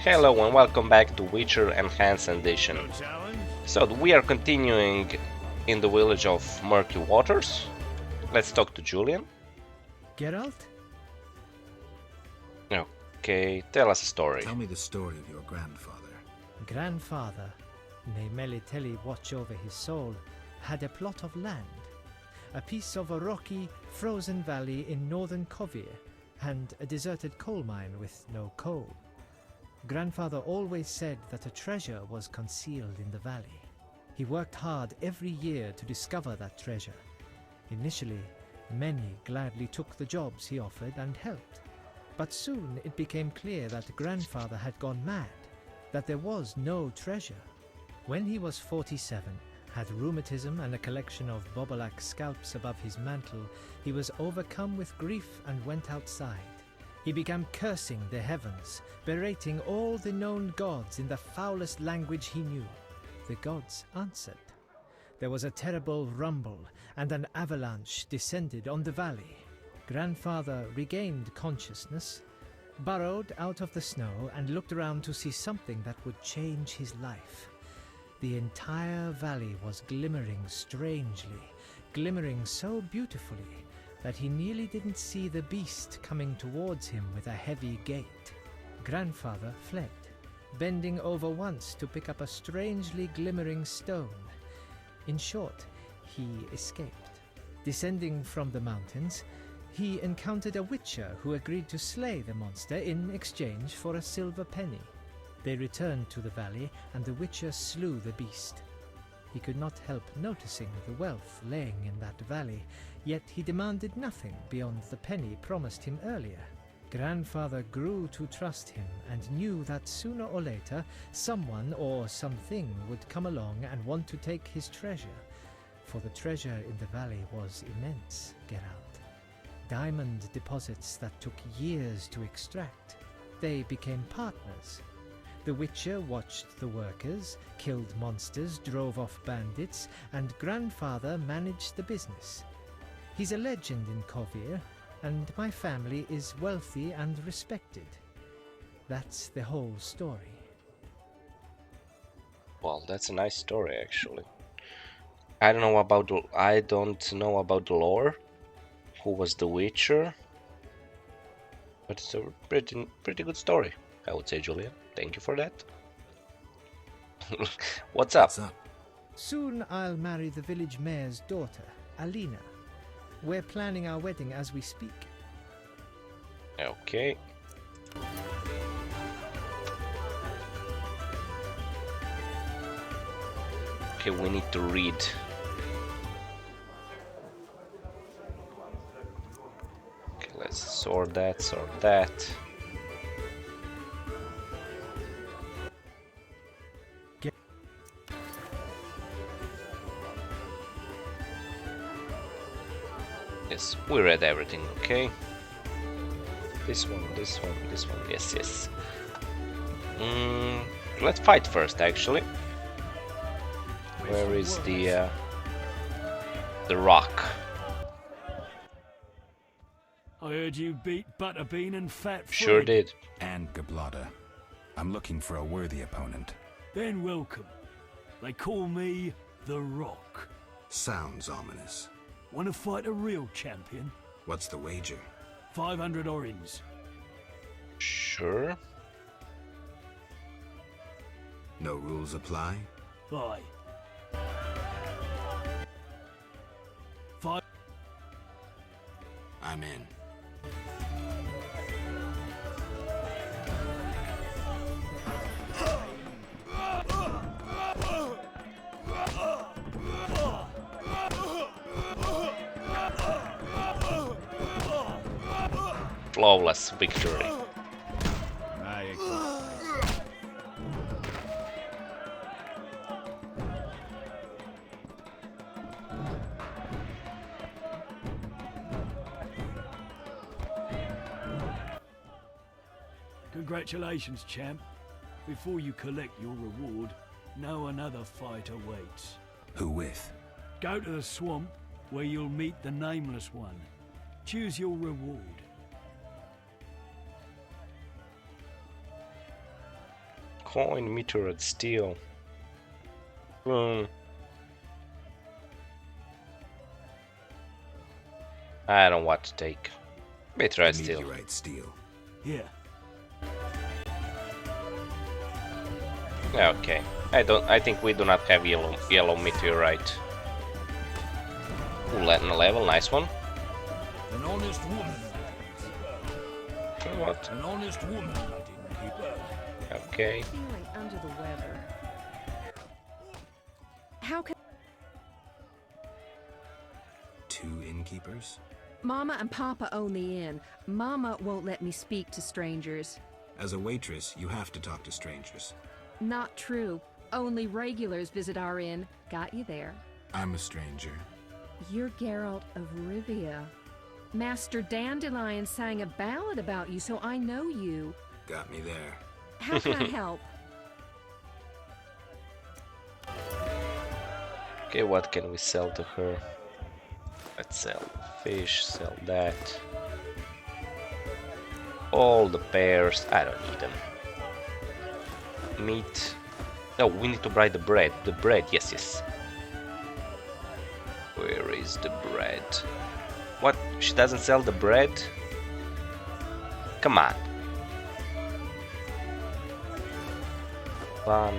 Hello and welcome back to Witcher Enhanced Edition. So we are continuing in the village of Murky Waters. Let's talk to Julian. Geralt? Okay, tell us a story. Tell me the story of your grandfather. Grandfather, may Melitele watch over his soul, had a plot of land. A piece of a rocky, frozen valley in northern Kovir, and a deserted coal mine with no coal. Grandfather always said that a treasure was concealed in the valley. He worked hard every year to discover that treasure. Initially, many gladly took the jobs he offered and helped. But soon it became clear that Grandfather had gone mad, that there was no treasure. When he was 47, had rheumatism and a collection of Bobolak scalps above his mantle, he was overcome with grief and went outside. He began cursing the heavens, berating all the known gods in the foulest language he knew. The gods answered. There was a terrible rumble, and an avalanche descended on the valley. Grandfather regained consciousness, burrowed out of the snow, and looked around to see something that would change his life. The entire valley was glimmering strangely, glimmering so beautifully that he nearly didn't see the beast coming towards him with a heavy gait. Grandfather fled, bending over once to pick up a strangely glimmering stone. In short, he escaped. Descending from the mountains, he encountered a witcher who agreed to slay the monster in exchange for a silver penny. They returned to the valley, and the witcher slew the beast. He could not help noticing the wealth laying in that valley, yet he demanded nothing beyond the penny promised him earlier. Grandfather grew to trust him and knew that sooner or later someone or something would come along and want to take his treasure, for the treasure in the valley was immense, Geralt. Diamond deposits that took years to extract. They became partners. The Witcher watched the workers, killed monsters, drove off bandits, and Grandfather managed the business. He's a legend in Kovir, and my family is wealthy and respected. That's the whole story. Well, that's a nice story actually. I don't know about the lore. Who was the Witcher? But it's a pretty good story, I would say, Julian. Thank you for that. What's up? Soon I'll marry the village mayor's daughter, Alina. We're planning our wedding as we speak. Okay. Okay, we need to read. Okay, let's sort that. Yes, we read everything, okay? This one, yes. Let's fight first, actually. Where is the rock? I heard you beat Butterbean and Fat Fred. Sure did. And Gablada. I'm looking for a worthy opponent. Then welcome. They call me The Rock. Sounds ominous. Want to fight a real champion? What's the wager? 500 orins. Sure. No rules apply? Aye. 5. I'm in. Flawless victory. Congratulations, champ. Before you collect your reward, know another fight awaits. Who with? Go to the swamp, where you'll meet the Nameless One. Choose your reward. Coin, meteorite, steel. Hmm. I don't know what to take. Meteorite, steel. Meteorite steel. Here. Okay. I think we do not have yellow meteorite. Ooh, level, nice one. An honest woman. What? An honest woman. I didn't keep her. Okay. Feeling under the weather. How can 2 innkeepers? Mama and Papa own the inn? Mama won't let me speak to strangers. As a waitress, you have to talk to strangers. Not true. Only regulars visit our inn. Got you there. I'm a stranger. You're Geralt of Rivia. Master Dandelion sang a ballad about you, so I know you. Got me there. How can I help? Okay, what can we sell to her? Let's sell fish, sell that. All the pears, I don't need them. Meat. No, we need to buy the bread. The bread, yes, yes. Where is the bread? What? She doesn't sell the bread? Come on. Fun.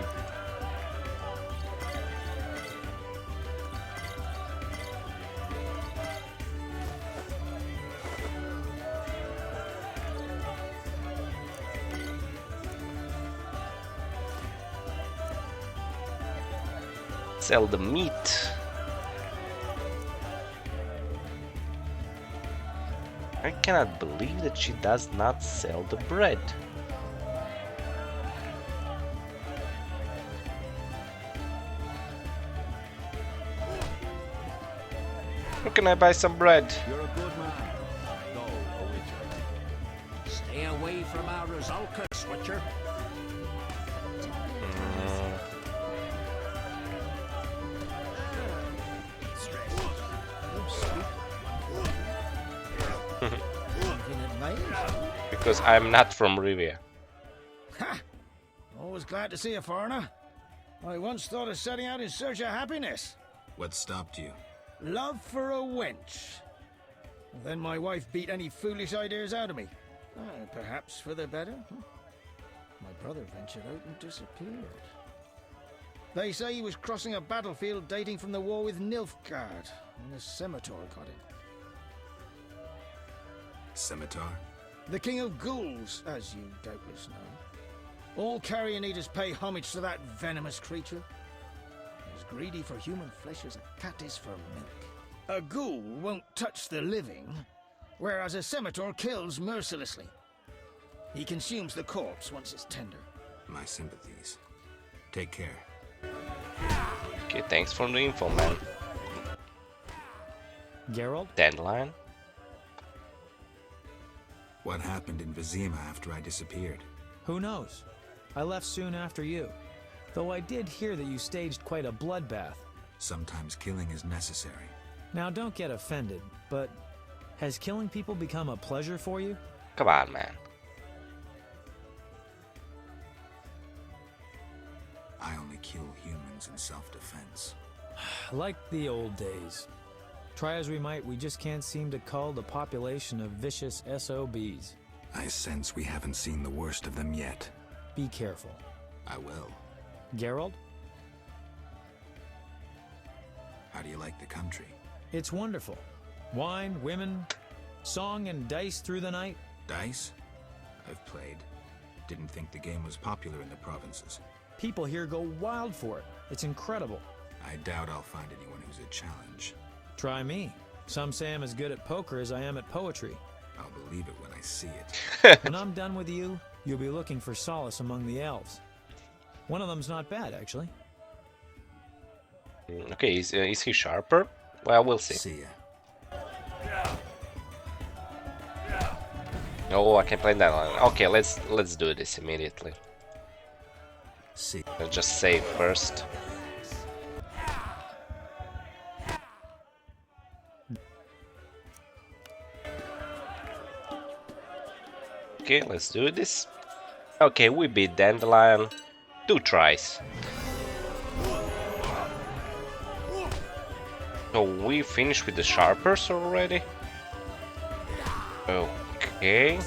Sell the meat. I cannot believe that she does not sell the bread. Where can I buy some bread? You're a good man. Go, a witcher. Stay away from our Rizalcus, witcher. Because I'm not from Rivia. Ha! Always glad to see a foreigner. I once thought of setting out in search of happiness. What stopped you? Love for a wench. Then my wife beat any foolish ideas out of me. Perhaps for the better. My brother ventured out and disappeared. They say he was crossing a battlefield dating from the war with Nilfgaard, and a scimitar got him. Scimitar? The king of ghouls, as you doubtless know. All carrion eaters pay homage to that venomous creature. As greedy for human flesh as a cat is for milk. A ghoul won't touch the living, whereas a scimitar kills mercilessly. He consumes the corpse once it's tender. My sympathies. Take care. Okay, thanks for the info, man. Geralt? Dandelion? What happened in Vizima after I disappeared? Who knows? I left soon after you. Though I did hear that you staged quite a bloodbath. Sometimes killing is necessary. Now don't get offended, but has killing people become a pleasure for you? Come on, man. I only kill humans in self-defense. Like the old days. Try as we might, we just can't seem to cull the population of vicious SOBs. I sense we haven't seen the worst of them yet. Be careful. I will. Geralt? How do you like the country? It's wonderful. Wine, women, song and dice through the night. Dice? I've played. Didn't think the game was popular in the provinces. People here go wild for it. It's incredible. I doubt I'll find anyone who's a challenge. Try me. Some say I'm as good at poker as I am at poetry. I'll believe it when I see it. When I'm done with you, you'll be looking for solace among the elves. One of them's not bad, actually. Okay, is he sharper? Well, we'll see. See ya. Oh, I can play that one. Okay, let's do this immediately. See. Let's just save first. Okay, let's do this. Okay, we beat Dandelion. 2 tries. So we finished with the sharpers already? Okay.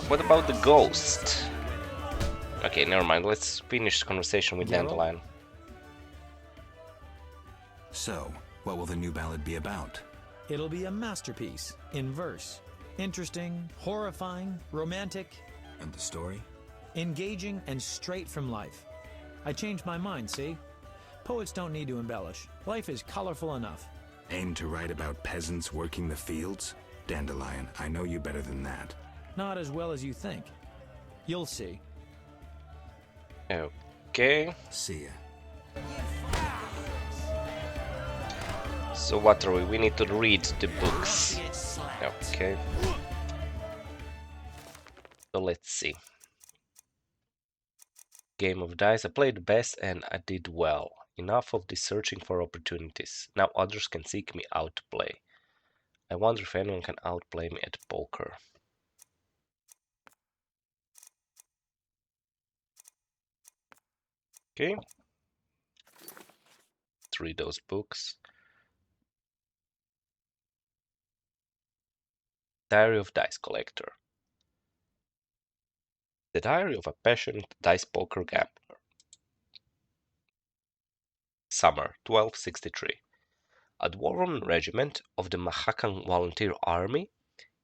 What about the ghost? Okay, never mind. Let's finish the conversation with Dandelion. So, what will the new ballad be about? It'll be a masterpiece, in verse. Interesting, horrifying, romantic. And the story? Engaging and straight from life. I changed my mind, see? Poets don't need to embellish. Life is colorful enough. Aim to write about peasants working the fields? Dandelion, I know you better than that. Not as well as you think. You'll see. Okay. See ya. So what are we? We need to read the books. Okay. So let's see. Game of dice. I played the best and I did well. Enough of this searching for opportunities. Now others can seek me out to play. I wonder if anyone can outplay me at poker. Okay. Let's read those books. Diary of Dice Collector. The Diary of a Passionate Dice Poker Gambler. Summer 1263. A dwarven regiment of the Mahakan Volunteer Army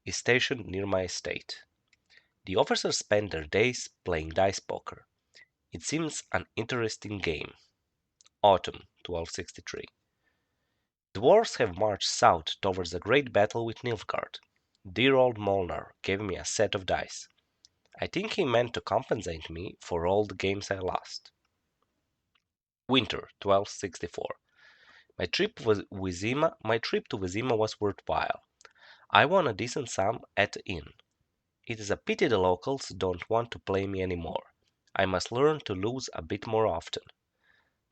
is stationed near my estate. The officers spend their days playing dice poker. It seems an interesting game. Autumn 1263. Dwarves have marched south towards the great battle with Nilfgaard. Dear old Molnar gave me a set of dice. I think he meant to compensate me for all the games I lost. Winter 1264. My trip to Vizima was worthwhile. I won a decent sum at the inn. It is a pity the locals don't want to play me anymore. I must learn to lose a bit more often.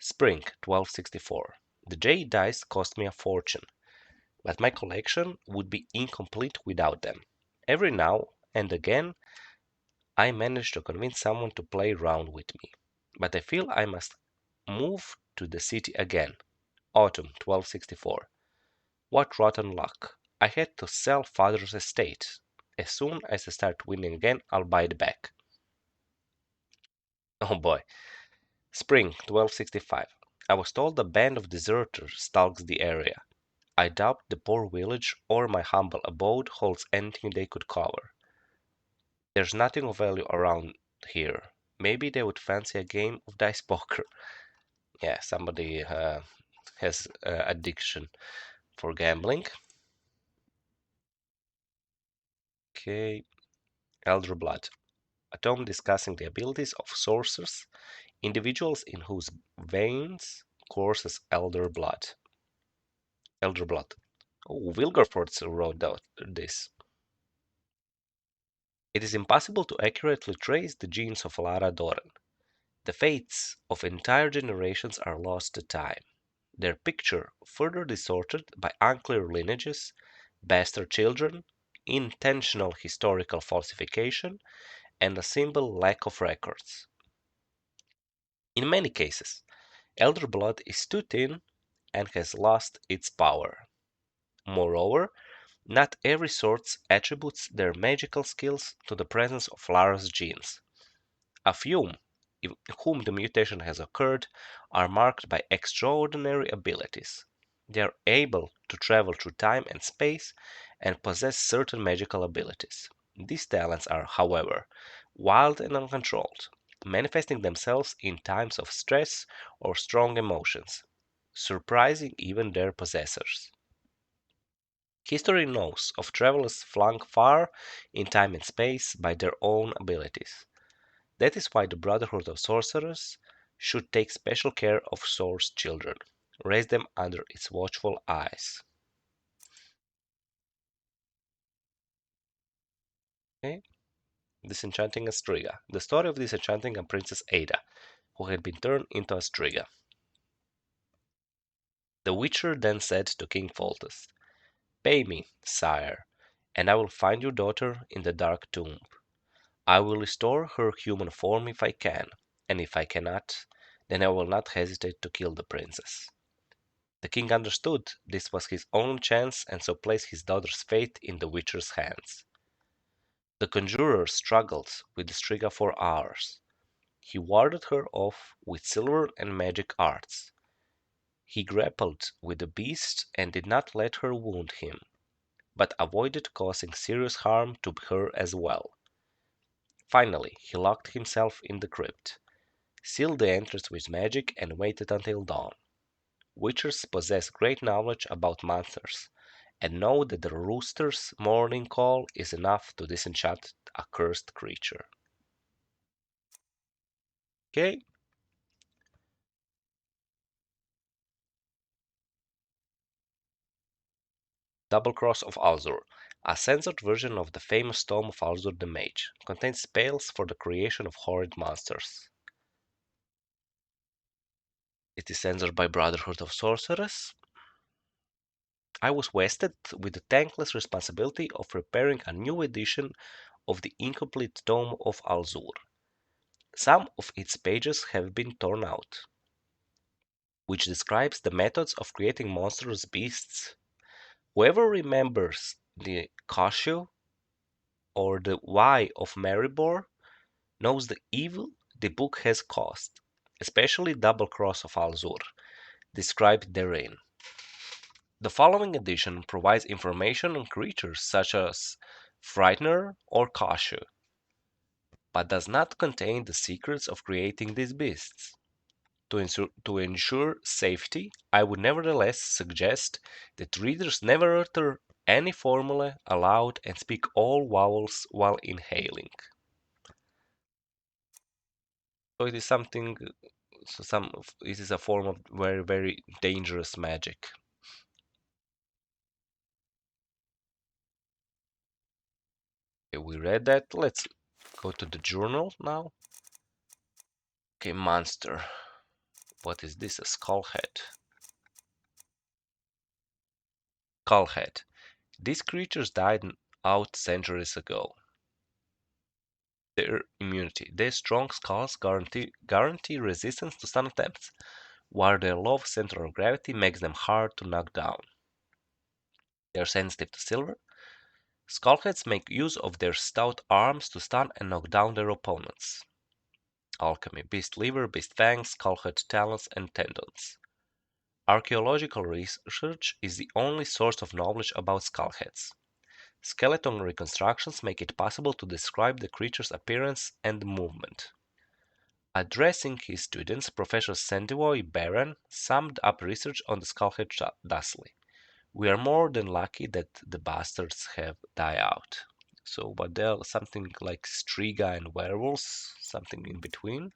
Spring 1264. The jade dice cost me a fortune, but my collection would be incomplete without them. Every now and again, I manage to convince someone to play round with me, but I feel I must move to the city again. Autumn 1264. What rotten luck. I had to sell father's estate. As soon as I start winning again, I'll buy it back. Oh boy. Spring 1265. I was told a band of deserters stalks the area. I doubt the poor village or my humble abode holds anything they could cover. There's nothing of value around here. Maybe they would fancy a game of dice poker. Yeah, somebody has addiction for gambling. Okay, Elder Blood. A tome discussing the abilities of sorcerers, individuals in whose veins courses elder blood. Elder Blood. Oh, Wilgerfords wrote this. It is impossible to accurately trace the genes of Lara Doran. The fates of entire generations are lost to time, their picture further distorted by unclear lineages, bastard children, intentional historical falsification, and a simple lack of records. In many cases, elder blood is too thin and has lost its power. Moreover, not every source attributes their magical skills to the presence of Lara's genes. A few, in whom the mutation has occurred, are marked by extraordinary abilities. They are able to travel through time and space and possess certain magical abilities. These talents are, however, wild and uncontrolled, manifesting themselves in times of stress or strong emotions, surprising even their possessors. History knows of travelers flung far in time and space by their own abilities. That is why the Brotherhood of Sorcerers should take special care of Source children, raise them under its watchful eyes. Okay? Disenchanting a Striga. The story of disenchanting a Princess Ada, who had been turned into a Striga. The Witcher then said to King Foltest, "Pay me, sire, and I will find your daughter in the dark tomb. I will restore her human form if I can, and if I cannot, then I will not hesitate to kill the princess. The king understood this was his only chance and so placed his daughter's fate in the witcher's hands. The conjurer struggled with the Striga for hours. He warded her off with silver and magic arts. He grappled with the beast and did not let her wound him, but avoided causing serious harm to her as well. Finally, he locked himself in the crypt, sealed the entrance with magic, and waited until dawn. Witchers possess great knowledge about monsters, and know that the rooster's morning call is enough to disenchant a cursed creature. Okay? Double Cross of Alzur, a censored version of the famous Tome of Alzur the Mage, contains spells for the creation of horrid monsters. It is censored by Brotherhood of Sorcerers. I was vested with the thankless responsibility of preparing a new edition of the incomplete Tome of Alzur. Some of its pages have been torn out, which describes the methods of creating monstrous beasts. Whoever remembers the Koshu or the Why of Maribor knows the evil the book has caused, especially Double Cross of Alzur, described therein. The following edition provides information on creatures such as Frightener or Koshu, but does not contain the secrets of creating these beasts. To ensure safety, I would nevertheless suggest that readers never utter any formula aloud and speak all vowels while inhaling. So it is something, it is a form of very, very dangerous magic. Okay, we read that. Let's go to the journal now. Okay, monster. What is this? A skullhead. Skullhead. These creatures died out centuries ago. Their immunity. Their strong skulls guarantee resistance to stun attempts, while their low center of gravity makes them hard to knock down. They are sensitive to silver. Skullheads make use of their stout arms to stun and knock down their opponents. Alchemy. Beast liver, beast fangs, skullhead talons, and tendons. Archaeological research is the only source of knowledge about skullheads. Skeleton reconstructions make it possible to describe the creature's appearance and movement. Addressing his students, Professor Sendivoy Baron summed up research on the skullhead thusly. We are more than lucky that the bastards have died out. So, but there are something like Striga and werewolves, something in between.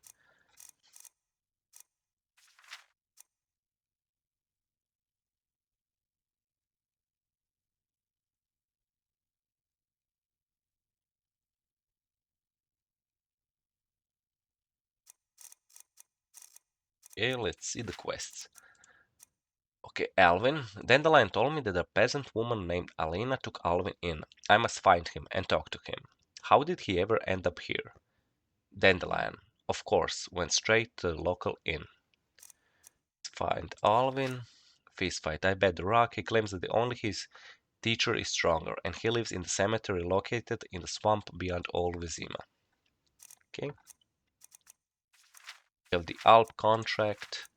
Okay, let's see the quests. Okay, Alvin. Dandelion told me that a peasant woman named Alina took Alvin in. I must find him and talk to him. How did he ever end up here? Dandelion, of course, went straight to the local inn. Find Alvin. Fist fight. I bet the rock. He claims that only his teacher is stronger, and he lives in the cemetery located in the swamp beyond Old Vizima. Okay. We have the Alp contract.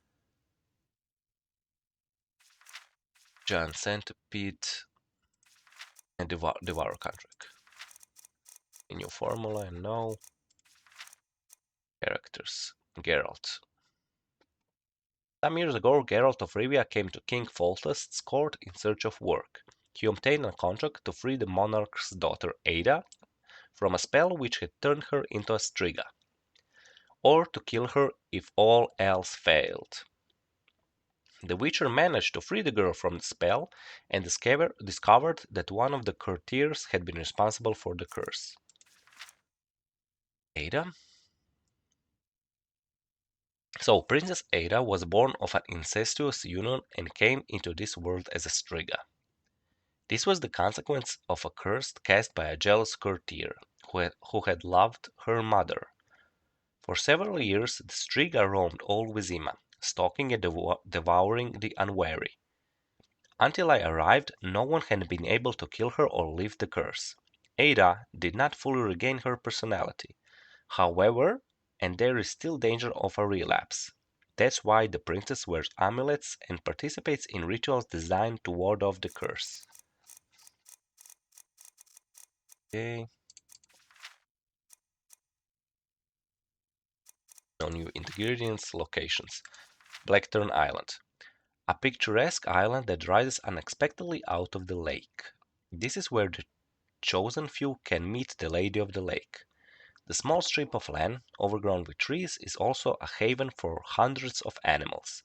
Giant Centipede. And Devour contract. A new formula and no. Characters. Geralt. Some years ago, Geralt of Rivia came to King Foltest's court in search of work. He obtained a contract to free the monarch's daughter Ada from a spell which had turned her into a Striga, or to kill her if all else failed. The Witcher managed to free the girl from the spell and discovered that one of the courtiers had been responsible for the curse. Ada? So, Princess Ada was born of an incestuous union and came into this world as a Striga. This was the consequence of a curse cast by a jealous courtier who had loved her mother. For several years, the Striga roamed all Vizima, stalking and devouring the unwary. Until I arrived, no one had been able to kill her or lift the curse. Ada did not fully regain her personality, however, and there is still danger of a relapse. That's why the princess wears amulets and participates in rituals designed to ward off the curse. Okay. No new ingredients, locations. Blackthorn Island. A picturesque island that rises unexpectedly out of the lake. This is where the chosen few can meet the Lady of the Lake. The small strip of land, overgrown with trees, is also a haven for hundreds of animals.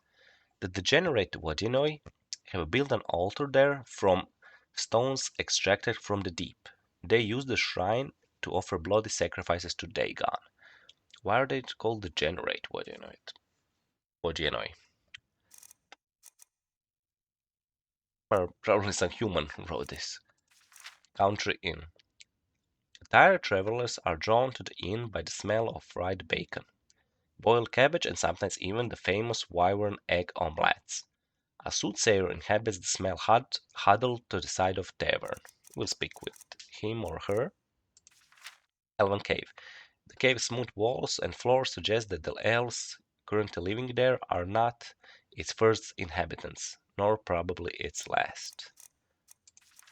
The degenerate Wadinoi have built an altar there from stones extracted from the deep. They use the shrine to offer bloody sacrifices to Dagon. Why are they called degenerate Wadinoi? Well, probably some human who wrote this. Country Inn. Tired travelers are drawn to the inn by the smell of fried bacon, boiled cabbage, and sometimes even the famous wyvern egg omelets. A soothsayer inhabits the small hut huddled to the side of tavern. We'll speak with him or her. Elven Cave. The cave's smooth walls and floor suggest that the elves currently living there are not its first inhabitants, nor probably its last.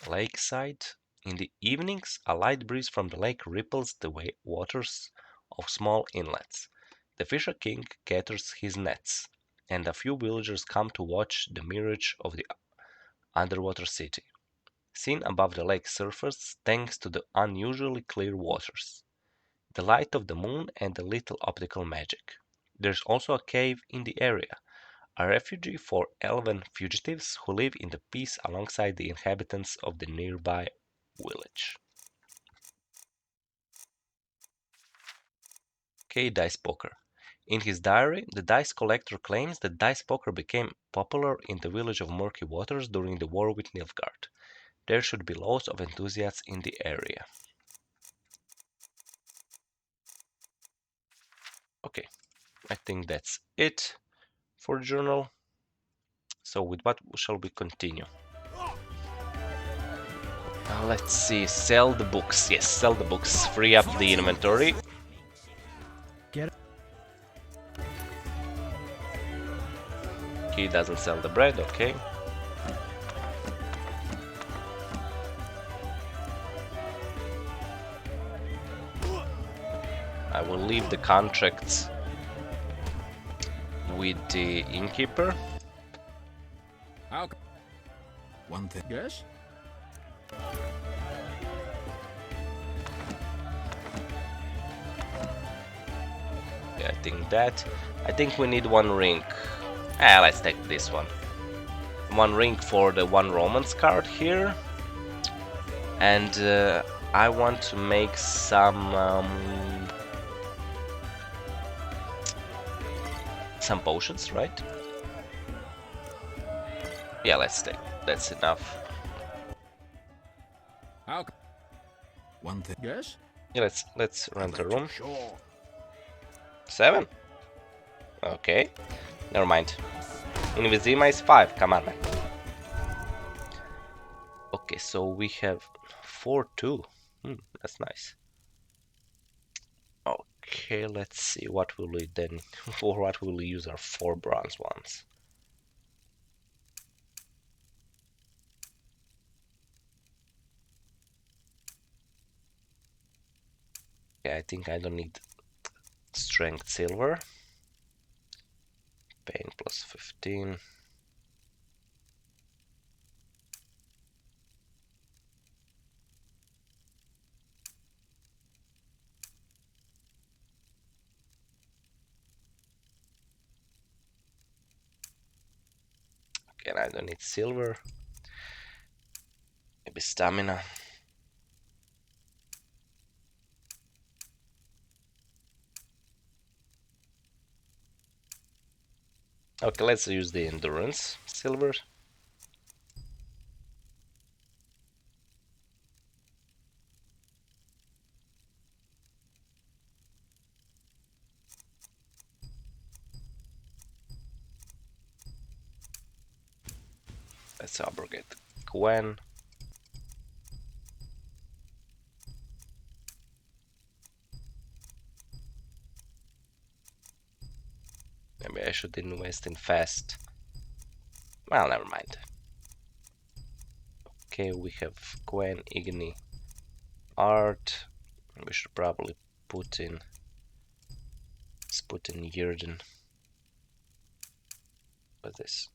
Lakeside. In the evenings, a light breeze from the lake ripples the waters of small inlets. The Fisher King caters his nets, and a few villagers come to watch the mirage of the underwater city, seen above the lake's surface thanks to the unusually clear waters, the light of the moon, and a little optical magic. There's also a cave in the area, a refuge for elven fugitives who live in the peace alongside the inhabitants of the nearby village. K. Dice Poker. In his diary, the dice collector claims that dice poker became popular in the village of Murky Waters during the war with Nilfgaard. There should be lots of enthusiasts in the area. Okay, I think that's it for the journal. So with what shall we continue? Let's see, sell the books. Yes, sell the books. Free up the inventory. Get He doesn't sell the bread, okay. I will leave the contracts with the innkeeper. One thing. Yes? Yeah, I think we need one ring. Let's take this one. One ring for the one romance card here. And I want to make some potions, right? Yeah, let's take. That's enough. One thing. Yes? Yeah, let's rent a room. Sure. 7? Okay. Never mind. In Vizima is 5. Come on, man. Okay, so we have 4-2. That's nice. Okay, let's see what will we then for what will we use our 4 bronze ones. Okay, I think I don't need strength silver. Pain plus 15. Okay, and I don't need silver. Maybe stamina. Okay, let's use the endurance silver. Let's abrogate Gwen. Maybe I should invest in fast. Well, never mind. Okay, we have Gwen, Igni, Art. We should probably put in. Let's put in Yerden. What's this?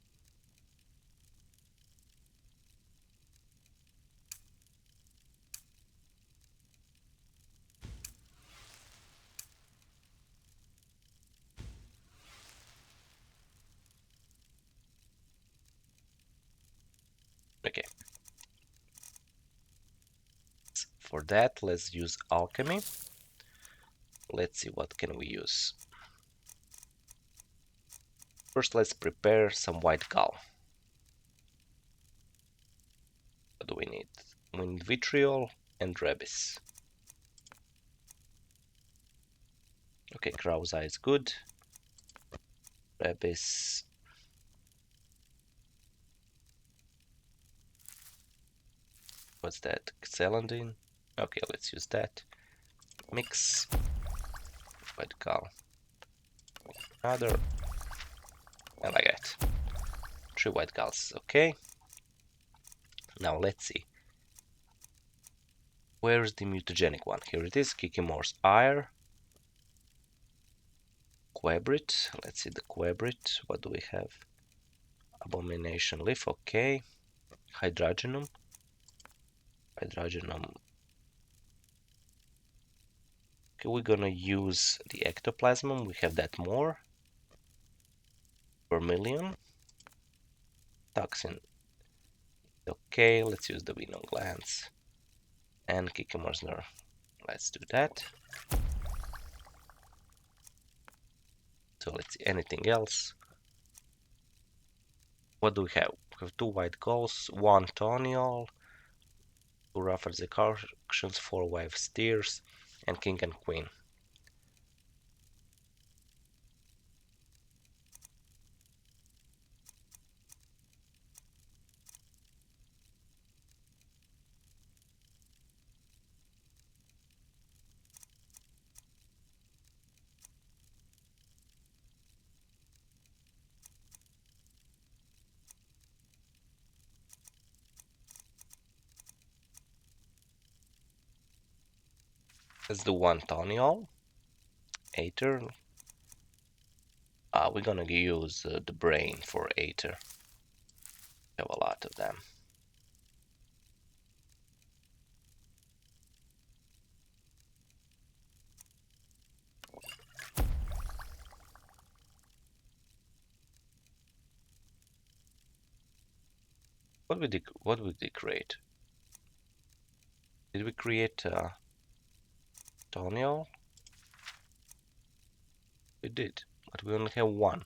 Okay. For that, let's use alchemy. Let's see what can we use. First, let's prepare some white gall. What do we need? We need vitriol and rebis. Okay, crow's eye is good. Rebis. What's that? Celandine. Okay, let's use that. Mix. White gall. Another. And like that. 3 white galls. Okay. Now let's see. Where's the mutagenic one? Here it is. Kikimore's ire. Quebrit. Let's see the Quebrit. What do we have? Abomination leaf. Okay. Hydrogenum. Hydrogenum. Okay, we're gonna use the ectoplasm. We have that more. Vermilion. Toxin. Okay, let's use the venom glands. And Kikimore's nerve. Let's do that. So let's see anything else. What do we have? We have 2 white galls, 1 toniol, 2 Ruffles decoctions, 4 wife steers, and king and queen. Let's do 1 toniol, Aether. We're gonna use the brain for Aether. We have a lot of them. What would we create? Did we create toniol? We did, but we only have 1.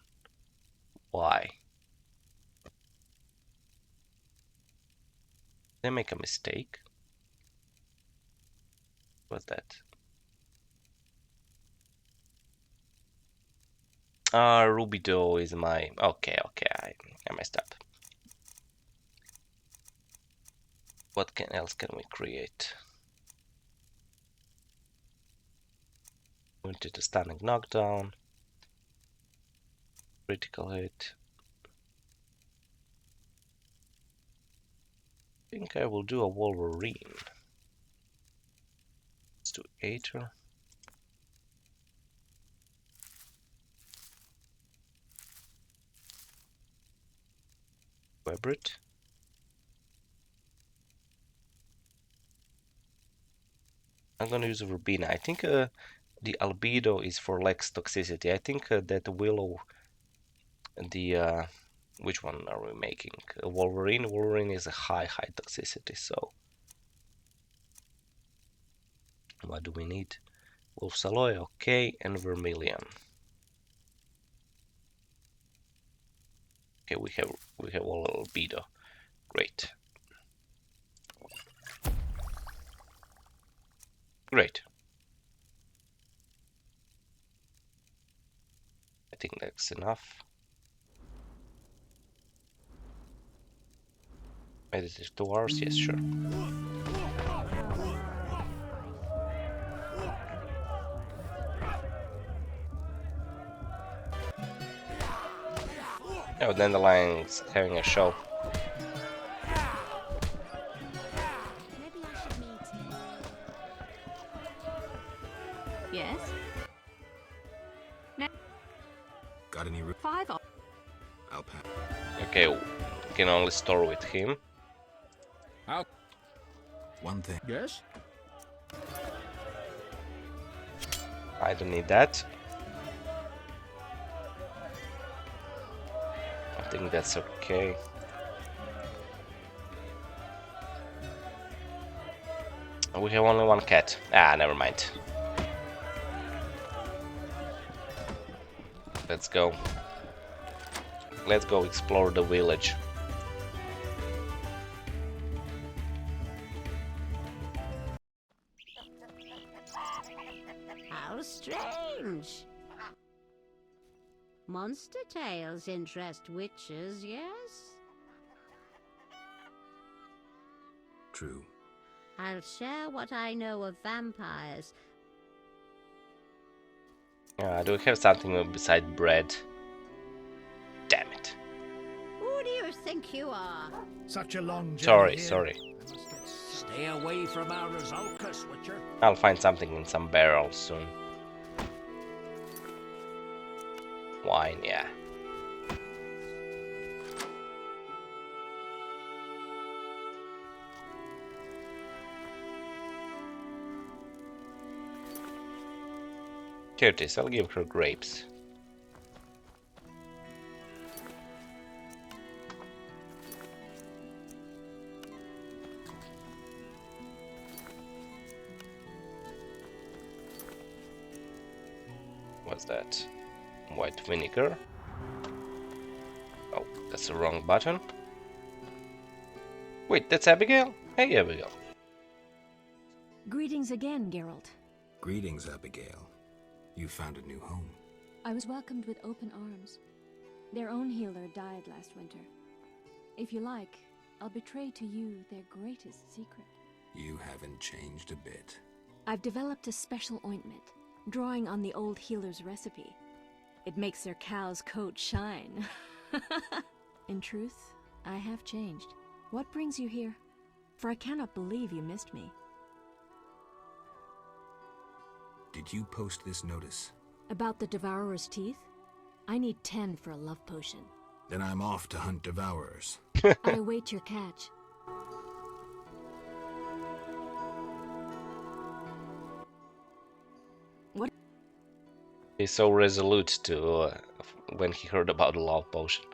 Why? Did I make a mistake? What's that? Rubido is my... Okay, I messed up. What else can we create? We did a stunning knockdown. Critical hit. I think I will do a Wolverine. Let's do Aether. Quebrit. I'm gonna use a Verbena. I think the albedo is for less toxicity. I think that Willow, the which one are we making? Wolverine. Wolverine is a high toxicity. So what do we need? Wolf's Alloy, okay, and Vermilion. Okay, we have all albedo. Great. Great. I think that's enough. Wait, is it 2 hours? Yes, sure. Oh, Dandelion's having a show. Maybe I should meet him. Yes? Got any room? 5 hours. I'll pass. Okay, we can only store with him. One thing. Yes? I don't need that. I think that's okay. We have only 1 cat. Ah, never mind. Let's go. Let's go explore the village. How strange. Monster tales interest witches, yes? True. I'll share what I know of vampires. Do we have something beside bread? Damn it. Who do you think you are? Such a long journey Sorry, here. sorry. I must get Stay away from our Resulcus, Witcher. I'll find something in some barrels soon. Wine, yeah. Here it is, I'll give her grapes. What's that? White vinegar. Oh, that's the wrong button. Wait, that's Abigail? Hey, Abigail. Greetings again, Geralt. Greetings, Abigail. You found a new home. I was welcomed with open arms. Their own healer died last winter. If you like, I'll betray to you their greatest secret. You haven't changed a bit. I've developed a special ointment, drawing on the old healer's recipe. It makes their cow's coat shine. In truth, I have changed. What brings you here? For I cannot believe you missed me. Did you post this notice? About the Devourer's teeth? I need 10 for a love potion. Then I'm off to hunt devourers. I await your catch. What? He's so resolute to when he heard about the love potion.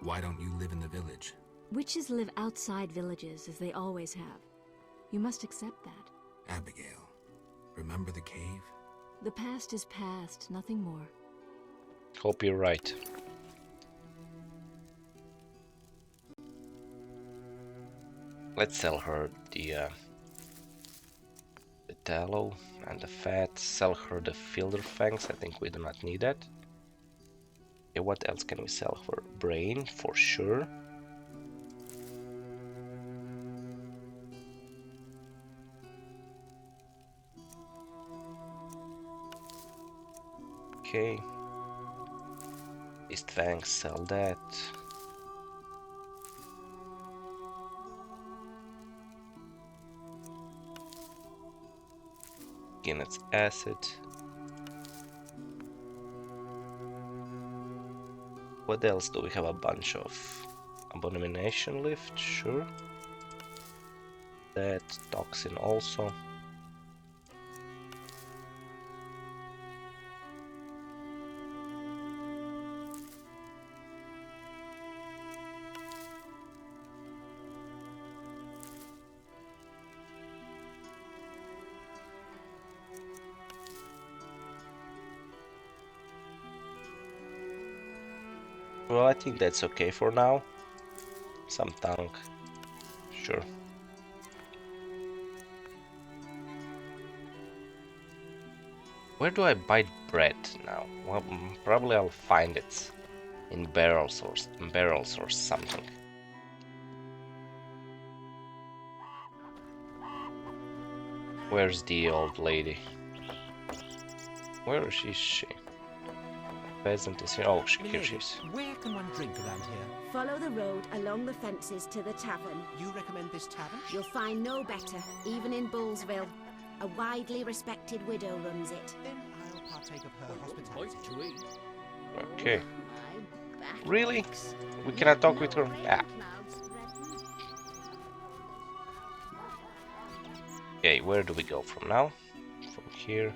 Why don't you live in the village? Witches live outside villages, as they always have. You must accept that. Abigail, remember the cave? The past is past, nothing more. Hope you're right. Let's sell her the tallow and the fat. Sell her the fielder fangs. I think we do not need that. Okay, what else can we sell her? Brain, for sure. Okay. East fangs, sell that. Guinness acid. What else do we have? A bunch of abomination lift, sure. That toxin also. Well, I think that's okay for now. Some tongue, sure. Where do I buy bread now? Well, probably I'll find it in barrels or something. Where's the old lady? Where is she? Peasant is here. Oh, here she is. Where can one drink around here? Follow the road along the fences to the tavern. You recommend this tavern? You'll find no better, even in Bullsville. A widely respected widow runs it. Then I'll partake of her hospitality. Okay. Really? We cannot talk with her? Ah. Okay, where do we go from now? From here.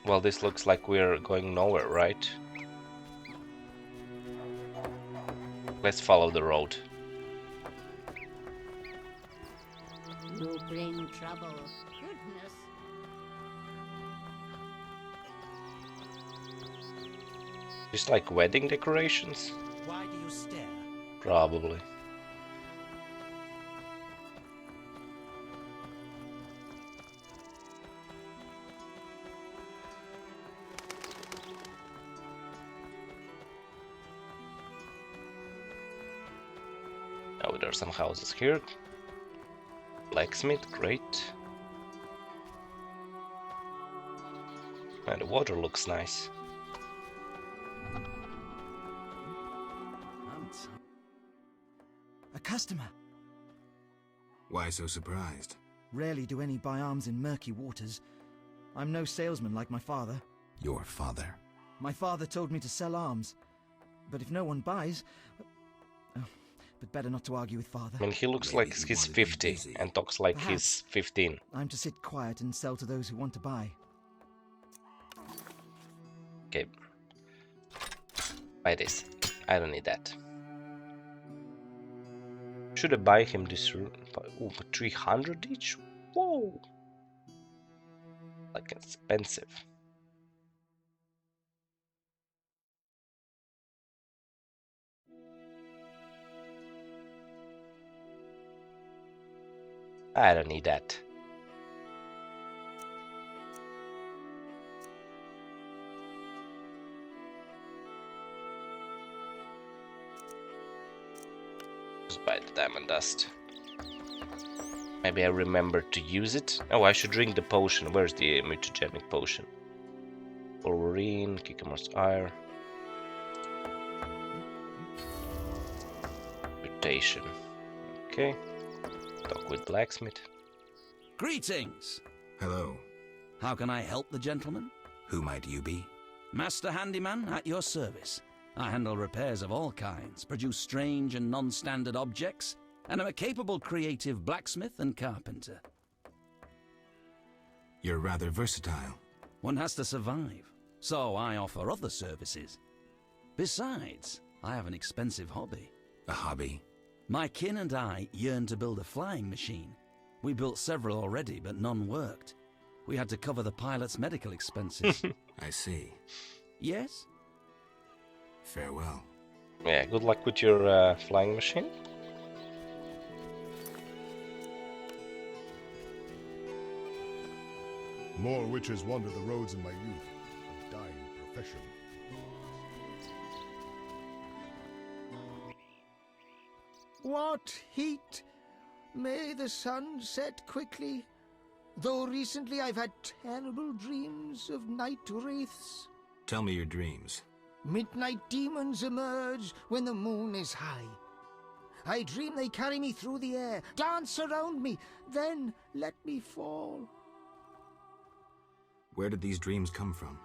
Well, this looks like we're going nowhere, right? Let's follow the road. You bring trouble. Goodness. Just like wedding decorations? Why do you stare? Probably. Oh, there are some houses here. Blacksmith, great. And the water looks nice. A customer. Why so surprised? Rarely do any buy arms in Murky Waters. I'm no salesman like my father. Your father? My father told me to sell arms. But if no one buys... but better not to argue with father. I mean, he looks like he's 50 and talks like he's 15. I'm to sit quiet and sell to those who want to buy. Okay. Buy this. I don't need that. Should I buy him this? Ooh, 300 each? Whoa! Like expensive. I don't need that. Just buy the diamond dust. Maybe I remember to use it. Oh, I should drink the potion. Where's the mutagenic potion? Wolverine, Kikamar's Ire. Mutation. Okay. Talk with blacksmith. Greetings. Hello. How can I help the gentleman? Who might you be? Master Handyman at your service. I handle repairs of all kinds, produce strange and non-standard objects, and am a capable creative blacksmith and carpenter. You're rather versatile. One has to survive, so I offer other services. Besides, I have an expensive hobby. A hobby? My kin and I yearned to build a flying machine. We built several already, but none worked. We had to cover the pilot's medical expenses. I see. Yes? Farewell. Yeah, good luck with your flying machine. More witches wander the roads in my youth, a dying profession. What heat! May the sun set quickly. Though recently I've had terrible dreams of night wraiths. Tell me your dreams. Midnight demons emerge when the moon is high. I dream they carry me through the air, dance around me, then let me fall. Where did these dreams come from?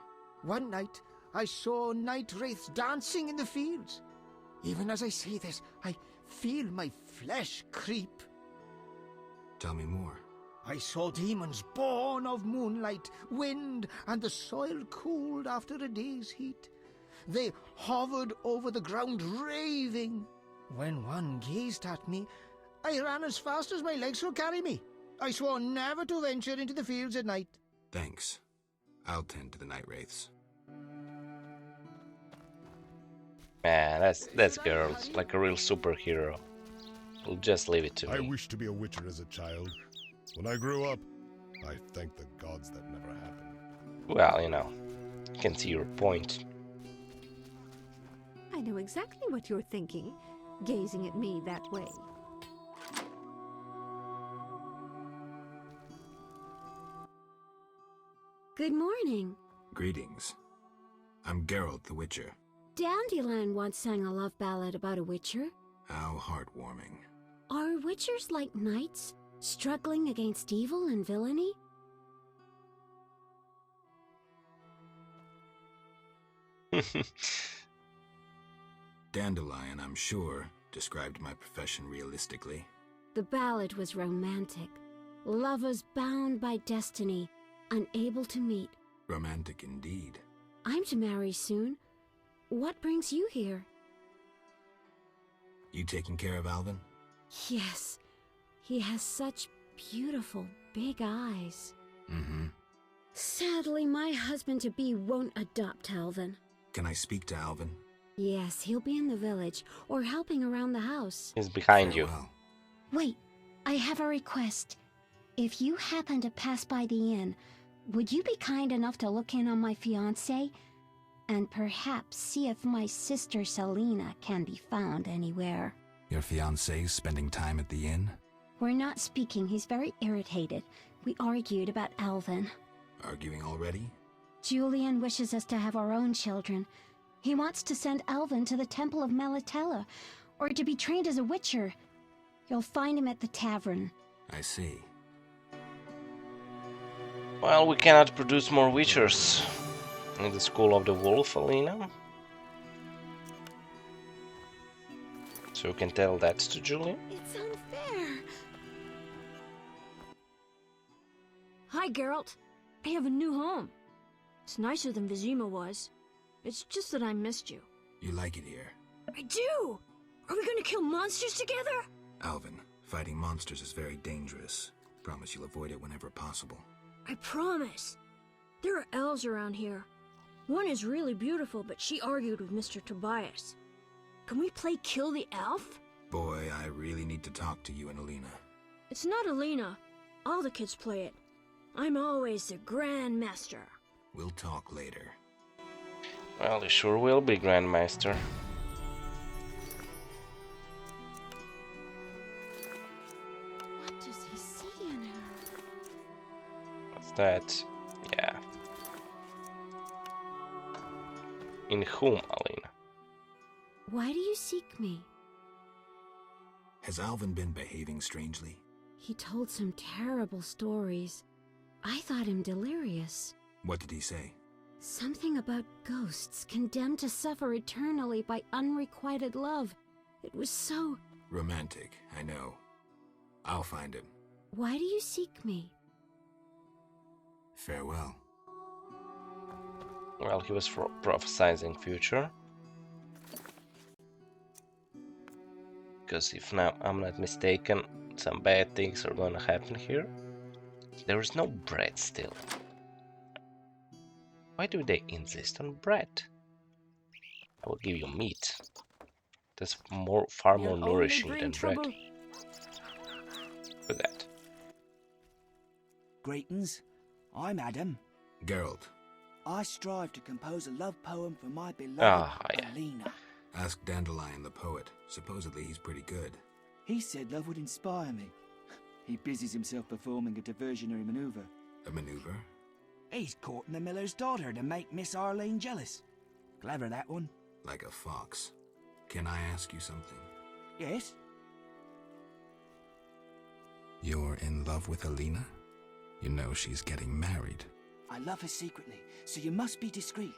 One night, I saw night wraiths dancing in the fields. Even as I say this, I feel my flesh creep. Tell me more. I saw demons born of moonlight, wind, and the soil cooled after a day's heat. They hovered over the ground, raving. When one gazed at me, I ran as fast as my legs could carry me. I swore never to venture into the fields at night. Thanks. I'll tend to the night wraiths. Man, that's girl. It's like a real superhero. We'll just leave it to me. I wished to be a witcher as a child. When I grew up, I thanked the gods that never happened. Well, you know, you can see your point. I know exactly what you're thinking, gazing at me that way. Good morning. Greetings. I'm Geralt the Witcher. Dandelion once sang a love ballad about a witcher. How heartwarming. Are witchers like knights, struggling against evil and villainy? Dandelion, I'm sure, described my profession realistically. The ballad was romantic. Lovers bound by destiny, unable to meet. Romantic indeed. I'm to marry soon. What brings you here? You taking care of Alvin? Yes. He has such beautiful, big eyes. Mm-hmm. Sadly, my husband-to-be won't adopt Alvin. Can I speak to Alvin? Yes, he'll be in the village, or helping around the house. He's behind you. Wait, I have a request. If you happen to pass by the inn, would you be kind enough to look in on my fiancé? And perhaps see if my sister Selena can be found anywhere. Your fiancé's spending time at the inn? We're not speaking, he's very irritated. We argued about Alvin. Arguing already? Julian wishes us to have our own children. He wants to send Alvin to the Temple of Melitella, or to be trained as a witcher. You'll find him at the tavern. I see. Well, we cannot produce more witchers in the School of the Wolf, Alina. So you can tell that to Julian. It's unfair. Hi, Geralt. I have a new home. It's nicer than Vizima was. It's just that I missed you. You like it here? I do! Are we gonna kill monsters together? Alvin, fighting monsters is very dangerous. Promise you'll avoid it whenever possible. I promise. There are elves around here. One is really beautiful, but she argued with Mr. Tobias. Can we play Kill the Elf? Boy, I really need to talk to you and Alina. It's not Alina. All the kids play it. I'm always the Grand Master. We'll talk later. Well, you sure will be, Grandmaster. What does he see in her? What's that? Yeah. In whom, Alina? Why do you seek me? Has Alvin been behaving strangely? He told some terrible stories. I thought him delirious. What did he say? Something about ghosts condemned to suffer eternally by unrequited love. It was so... Romantic, I know. I'll find him. Why do you seek me? Farewell. Well, he was prophesizing future. Because if now I'm not mistaken, some bad things are gonna happen here. There is no bread still. Why do they insist on bread? I will give you meat. That's far more nourishing than bread. Look at that. Greetings. I'm Adam. Geralt. I strive to compose a love poem for my beloved Alina. Ask Dandelion the poet. Supposedly he's pretty good. He said love would inspire me. He busies himself performing a diversionary maneuver. A maneuver? He's courting the miller's daughter to make Miss Arlene jealous. Clever, that one. Like a fox. Can I ask you something? Yes? You're in love with Alina? You know she's getting married. I love her secretly, so you must be discreet.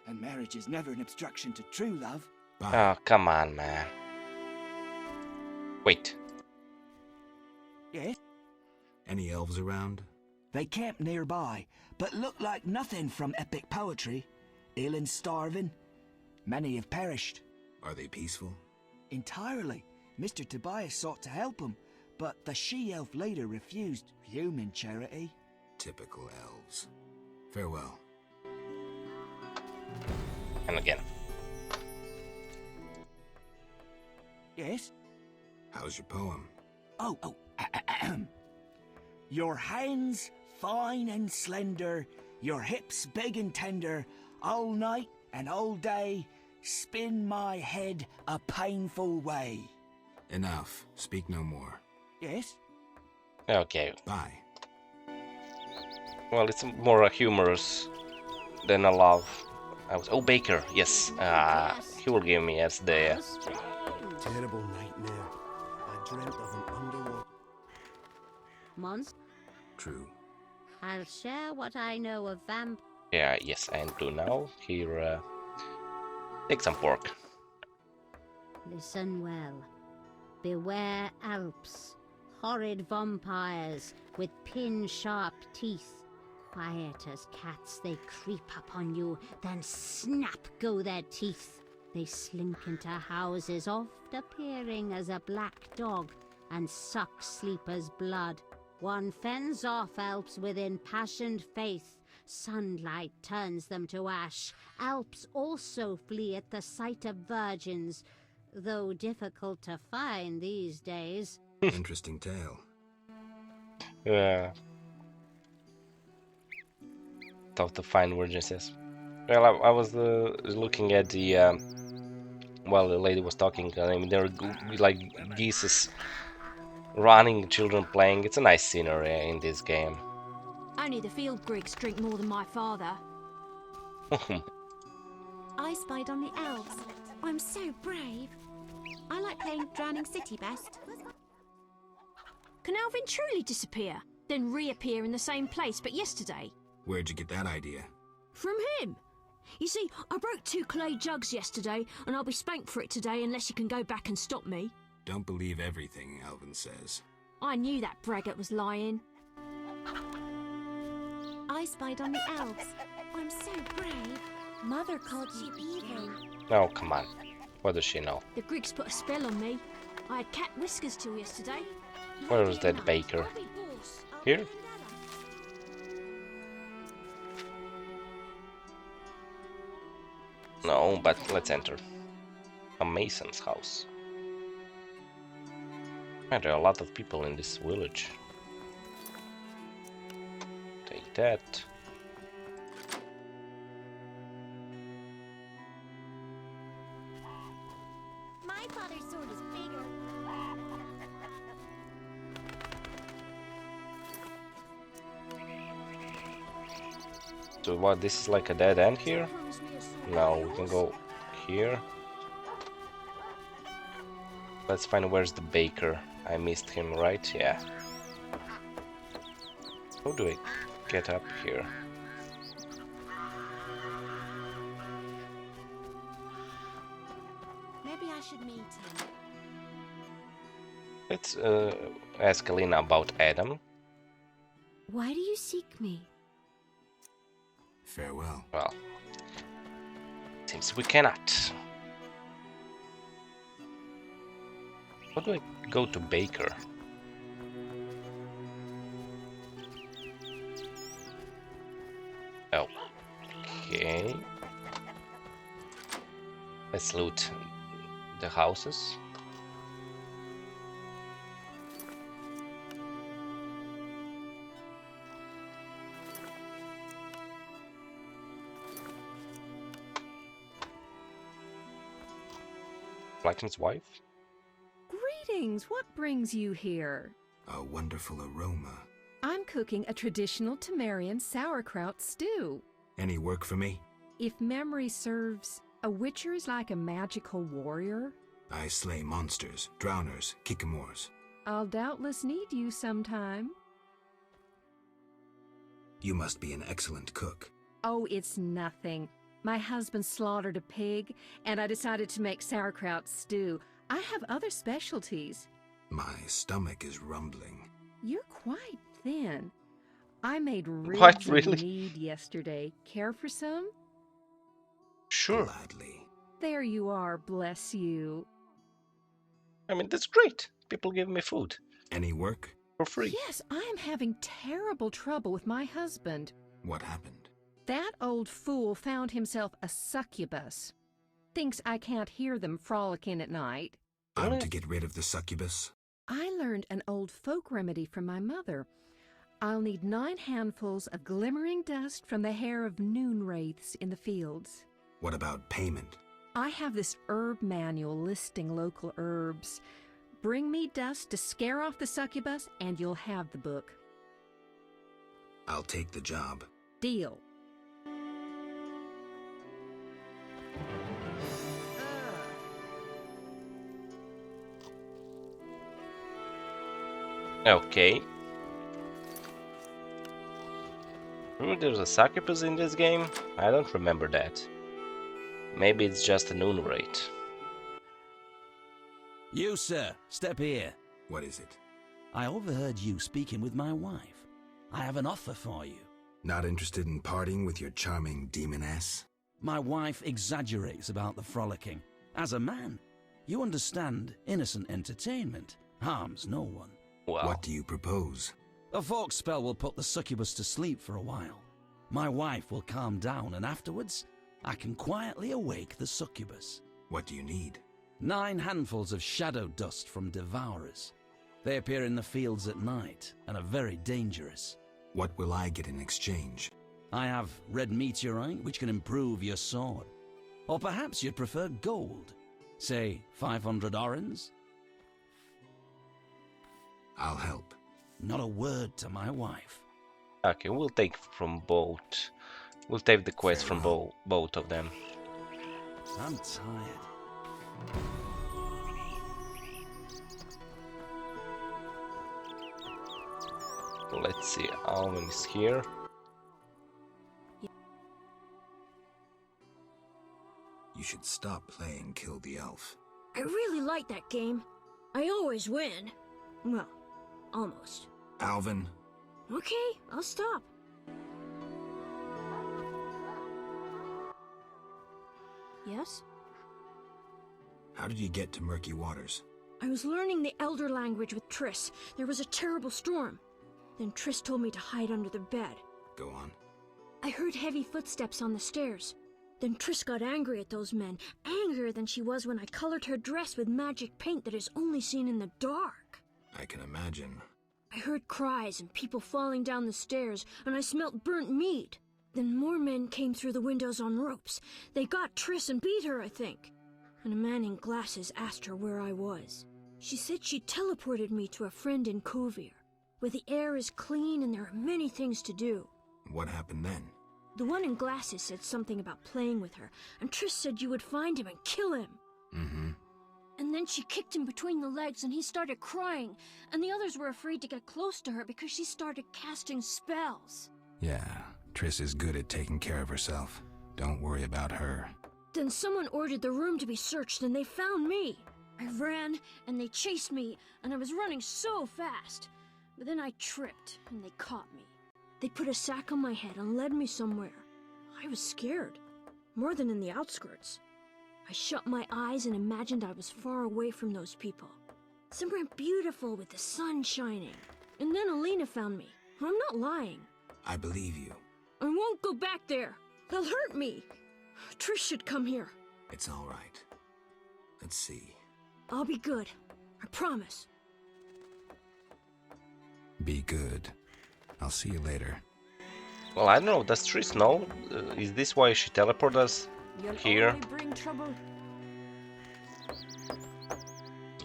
And marriage is never an obstruction to true love. Oh, come on, man. Wait. Yes? Any elves around? They camp nearby, but look like nothing from epic poetry. Ill and starving. Many have perished. Are they peaceful? Entirely. Mr. Tobias sought to help them, but the she-elf leader refused human charity. Typical elves. Farewell. And again. Yes? How's your poem? Your hands fine and slender, your hips big and tender, all night and all day, spin my head a painful way. Enough. Speak no more. Yes? Okay. Bye. Well, it's more humorous than a love. Oh, Baker, yes. He will give me as the... Terrible nightmare. I dreamt of an underwater... Monster? True. I'll share what I know of vamp. Yeah, yes, I do now. Here, take some pork. Listen well. Beware Alps. Horrid vampires with pin-sharp teeth. Quiet as cats, they creep upon you, then snap go their teeth. They slink into houses, oft appearing as a black dog, and suck sleepers' blood. One fends off Alps with impassioned faith. Sunlight turns them to ash. Alps also flee at the sight of virgins, though difficult to find these days. Interesting tale. Yeah. Tough to find virgins, yes. Well, I was looking at the... while the lady was talking, I mean, there were like geese running, children playing. It's a nice scenery in this game. Only the field grigs drink more than my father. I spied on the elves. I'm so brave. I like playing Drowning City best. Can Alvin truly disappear, then reappear in the same place but yesterday? Where'd you get that idea? From him. You see, I broke 2 clay jugs yesterday, and I'll be spanked for it today unless you can go back and stop me. Don't believe everything Alvin says. I knew that braggart was lying. I spied on the elves. I'm so brave. Mother called you evil. Oh, come on. What does she know? The Griggs put a spell on me. I had cat whiskers till yesterday. Where was that baker? Here? No, but let's enter. A mason's house. Man, there are a lot of people in this village. Take that. My father's sword is bigger. So what, this is like a dead end here? No, we can go here. Let's find where's the baker. I missed him, right? Yeah. How do I get up here? Maybe I should meet him. Let's ask Alina about Adam. Why do you seek me? Farewell. Well, seems we cannot. How do I go to Baker? Oh, okay. Let's loot the houses. Blackton's wife? Greetings! What brings you here? A wonderful aroma. I'm cooking a traditional Temerian sauerkraut stew. Any work for me? If memory serves, a witcher is like a magical warrior. I slay monsters, drowners, kikimors. I'll doubtless need you sometime. You must be an excellent cook. Oh, it's nothing. My husband slaughtered a pig, and I decided to make sauerkraut stew. I have other specialties. My stomach is rumbling. You're quite thin. I made ribs What, and really? mead yesterday. Care for some? Sure. Gladly. There you are, bless you. I mean, that's great. People give me food. Any work? For free. Yes, I am having terrible trouble with my husband. What happened? That old fool found himself a succubus. Thinks I can't hear them frolicking at night. I'm to get rid of the succubus? I learned an old folk remedy from my mother. I'll need 9 handfuls of glimmering dust from the hair of noon wraiths in the fields. What about payment? I have this herb manual listing local herbs. Bring me dust to scare off the succubus, and you'll have the book. I'll take the job. Deal. Okay. Remember there's a succubus in this game? I don't remember that. Maybe it's just a noon rate. You, sir, step here. What is it? I overheard you speaking with my wife. I have an offer for you. Not interested in parting with your charming demoness? My wife exaggerates about the frolicking. As a man, you understand innocent entertainment harms no one. Wow. What do you propose? A fork spell will put the succubus to sleep for a while. My wife will calm down, and afterwards, I can quietly awake the succubus. What do you need? 9 handfuls of shadow dust from devourers. They appear in the fields at night and are very dangerous. What will I get in exchange? I have red meteorite, which can improve your sword. Or perhaps you'd prefer gold. Say 500 orens? I'll help. Not a word to my wife. Okay, we'll take from both. We'll take the quest from both of them. I'm tired. Let's see, Alvin is here. You should stop playing Kill the Elf. I really like that game. I always win. Well, almost. Alvin? Okay, I'll stop. Yes? How did you get to Murky Waters? I was learning the Elder language with Triss. There was a terrible storm. Then Triss told me to hide under the bed. Go on. I heard heavy footsteps on the stairs. Then Triss got angry at those men, angrier than she was when I colored her dress with magic paint that is only seen in the dark. I can imagine. I heard cries and people falling down the stairs, and I smelt burnt meat. Then more men came through the windows on ropes. They got Triss and beat her, I think. And a man in glasses asked her where I was. She said she teleported me to a friend in Kovir, where the air is clean and there are many things to do. What happened then? The one in glasses said something about playing with her, and Triss said you would find him and kill him. Mm-hmm. And then she kicked him between the legs and he started crying, and the others were afraid to get close to her because she started casting spells. Yeah, Triss is good at taking care of herself. Don't worry about her. Then someone ordered the room to be searched and they found me. I ran and they chased me, and I was running so fast. But then I tripped and they caught me. They put a sack on my head and led me somewhere. I was scared, more than in the outskirts. I shut my eyes and imagined I was far away from those people. Somewhere beautiful with the sun shining. And then Alina found me. I'm not lying. I believe you. I won't go back there. They'll hurt me. Trish should come here. It's all right. Let's see. I'll be good. I promise. Be good. I'll see you later. Well, I don't know. Does Triss know? Is this why she teleported us here? You'll only bring trouble.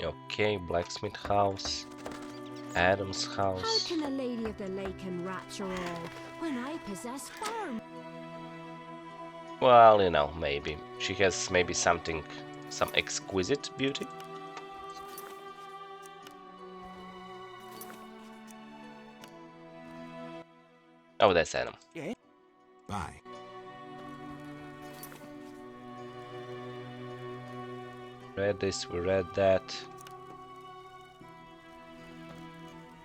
Okay, blacksmith house, Adam's How house. can a lady of the lake enrapture all when I possess farm? Well, you know, maybe she has maybe some exquisite beauty. Oh, that's Adam. Yeah. Bye. Read this, we read that.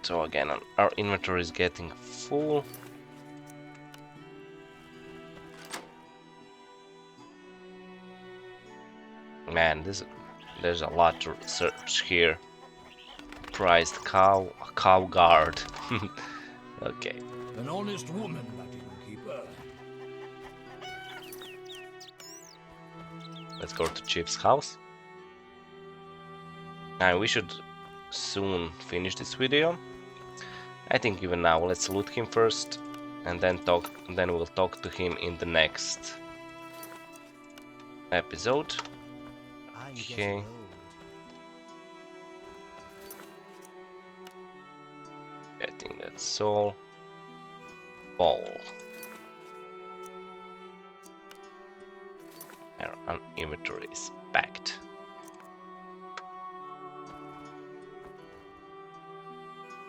So again, our inventory is getting full. Man, there's a lot to search here. Prized cow guard. Okay. An honest woman, that innkeeper. Let's go to Chip's house. And we should soon finish this video. I think even now, let's loot him first, and then we'll talk to him in the next episode. Okay. I think that's all. Ball. Our inventory is packed.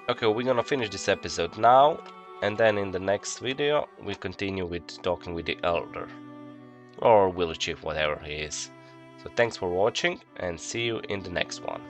Okay, we're gonna finish this episode now, and then in the next video we continue with talking with the Elder. Or Village Chief, whatever he is. So thanks for watching, and see you in the next one.